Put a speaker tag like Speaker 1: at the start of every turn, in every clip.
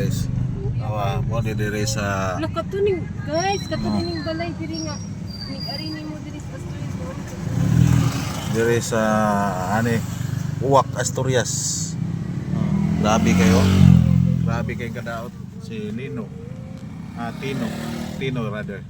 Speaker 1: guys. Mo dire sa
Speaker 2: Wala katuning guys, katuning balay diri nga. Ning-ari nimo diri sa
Speaker 1: dire sa Uwak Asturias. Grabe kayo. Grabe kayong kadaot si Lino. Tino rather.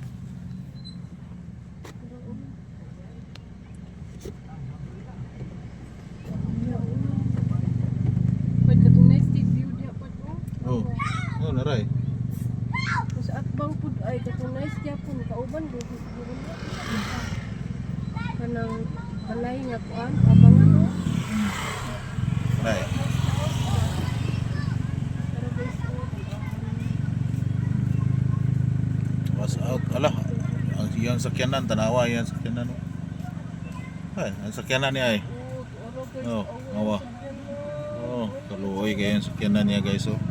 Speaker 2: Pwede katunay state view diha pa to.
Speaker 1: Oh, naray.
Speaker 2: Sa atbang pud ay katunay siya pun kauban do siguro na. Kanang balay nga kuan abangan no.
Speaker 1: Naray.
Speaker 2: Pero guys,
Speaker 1: Was out. Alah, yung sakyanan tanawa yan sakyanan. Ay, ang sakyanan niya ay. Oh, awa. Oh, kaluoy kayo yung sakyanan niya guys. Oh.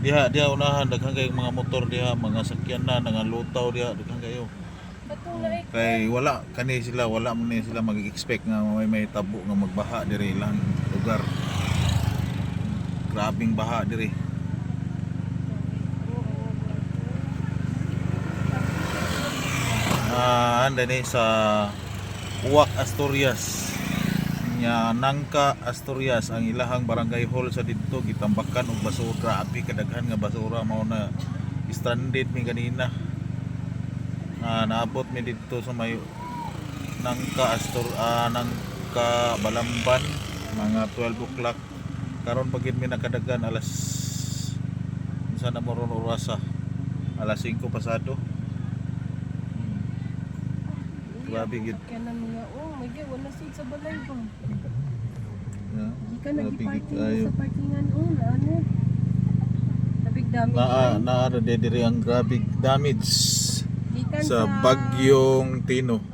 Speaker 1: Diha unahan daghang kay mga motor diha, mga sakyanan, nga lutaw diha daghang kayo. Kay wala mo ni sila mag-expect nga may tabo nga magbaha diri ilang lugar. Grabing baha diri. Anda ni sa Uwak Asturias. Nya Nangka Asturias ang ilahang barangay hall sa didto gitambakan og basura, api kadaghan nga basura mao na stranded mi kanina. Naabot mi didto sa may Nangka Balamban mga 12 o'clock. Karon pagid mi nakadagan alas unsa na mo ron orasa? Alas 5 pasado. Grabe gid.
Speaker 2: Kanan mga may wala sud sa balay ba. Di ka
Speaker 1: Grabe gid
Speaker 2: nag-parking
Speaker 1: kayo.
Speaker 2: sa parkingan na ano. Tabig dami.
Speaker 1: Naara diri ang grabe damage
Speaker 2: Gikan
Speaker 1: sa bagyong Tino.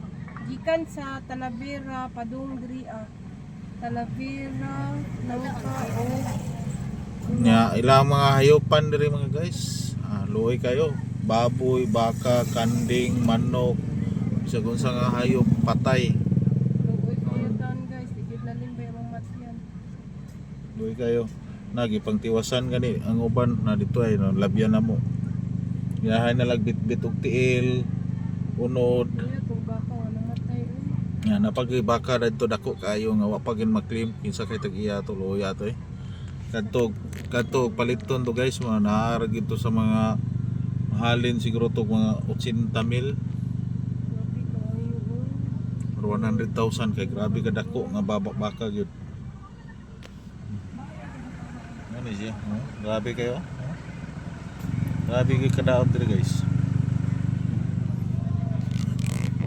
Speaker 2: Gikan sa Talavera padung diri Talavera Nangka
Speaker 1: Nya ilang mga hayupan diri mga guys. Luoy kayo. Baboy, baka, kanding, manok, sa unsa nga hayop patay.
Speaker 2: guys, digid lalim ba yung matyan.
Speaker 1: Luoy kayo. Nagipangtiwasan gani ang uban na dito ay no, labyan na mo. Yahay na lagbit-bit og tiil, unod.
Speaker 2: Kuya tong baka nga namatay.
Speaker 1: Nga napagibaka dito dako kayo nga wa pa gin maklim kinsa kay tag-iya to loya to eh. Kadto paliton to guys, mga naara gito sa mga mahalin siguro to mga 80,000 or 100,000 kay grabe ka dako nga baka gyud. Ano siya? Grabe kayo. Grabe gyud kadaot diri guys.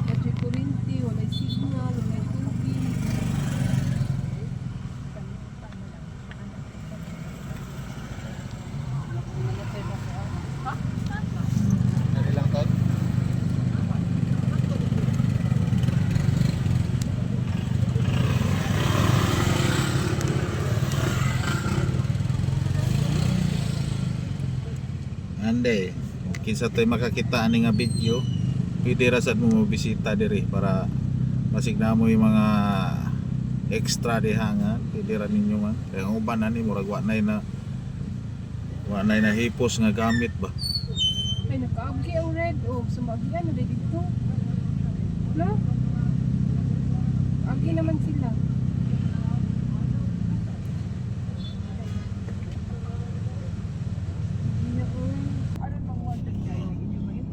Speaker 2: Kasi kurinti, wala signal, wala tubig.
Speaker 1: Ilang taon? Ande, kinsa to'y makakita ani nga video, pwede ra sad mo bisita diri para masigna mo yung mga extra diha nga, pwede ra ninyo man. Kaya ang uban ani murag wa nay na hipos nga gamit ba.
Speaker 2: Ay, nakaagi ang red. Sumagian na dito. No? Agi naman sila.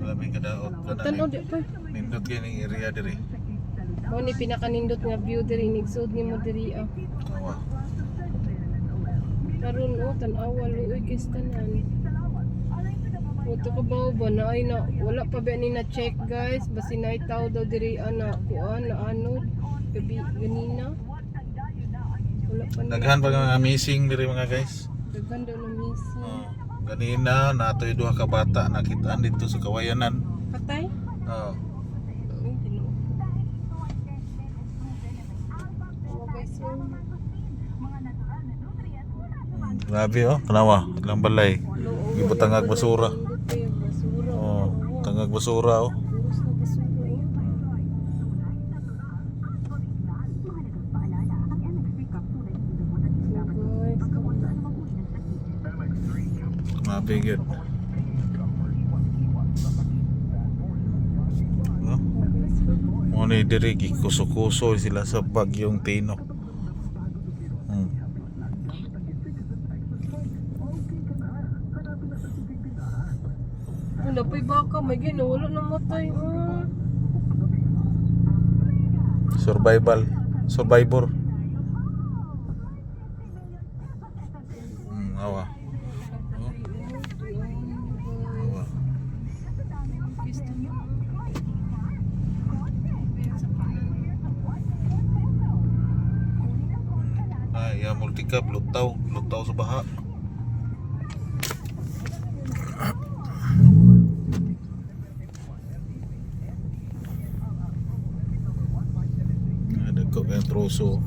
Speaker 1: Malamig kadaot
Speaker 2: Tanaw di pa.
Speaker 1: nindot kining area diri.
Speaker 2: Mo ni pinakanindot nga view diri nigsud ni mo diri
Speaker 1: Awa.
Speaker 2: Karon tan-awa luoy kay tanan. Ito ka ba na ay na wala pa ba ni na check guys basi na itaw daw diri ana kuan na ano gabi ganina. Wala pa na.
Speaker 1: Daghan pa nga missing diri mga guys.
Speaker 2: Daghan daw na missing.
Speaker 1: Ganina natoy duha ka bata nakitaan dito sa Kawayanan.
Speaker 2: Patay?
Speaker 1: Oh.
Speaker 2: Ay, tinuod. Oh, guys,
Speaker 1: Grabe oh, kanawa, ilang balay. Ibutangag basura.
Speaker 2: Basura.
Speaker 1: Oh, tangag basura oh.
Speaker 2: Puros na basura.
Speaker 1: Mabigyan. No? Muna diri gikuso-kuso sila sa bagyong Tino.
Speaker 2: Wala pa'y baka, may ginawala na matay.
Speaker 1: Survivor. Awa. Awa. Ay, multicab, lutaw sa baha. Ada kok yang troso.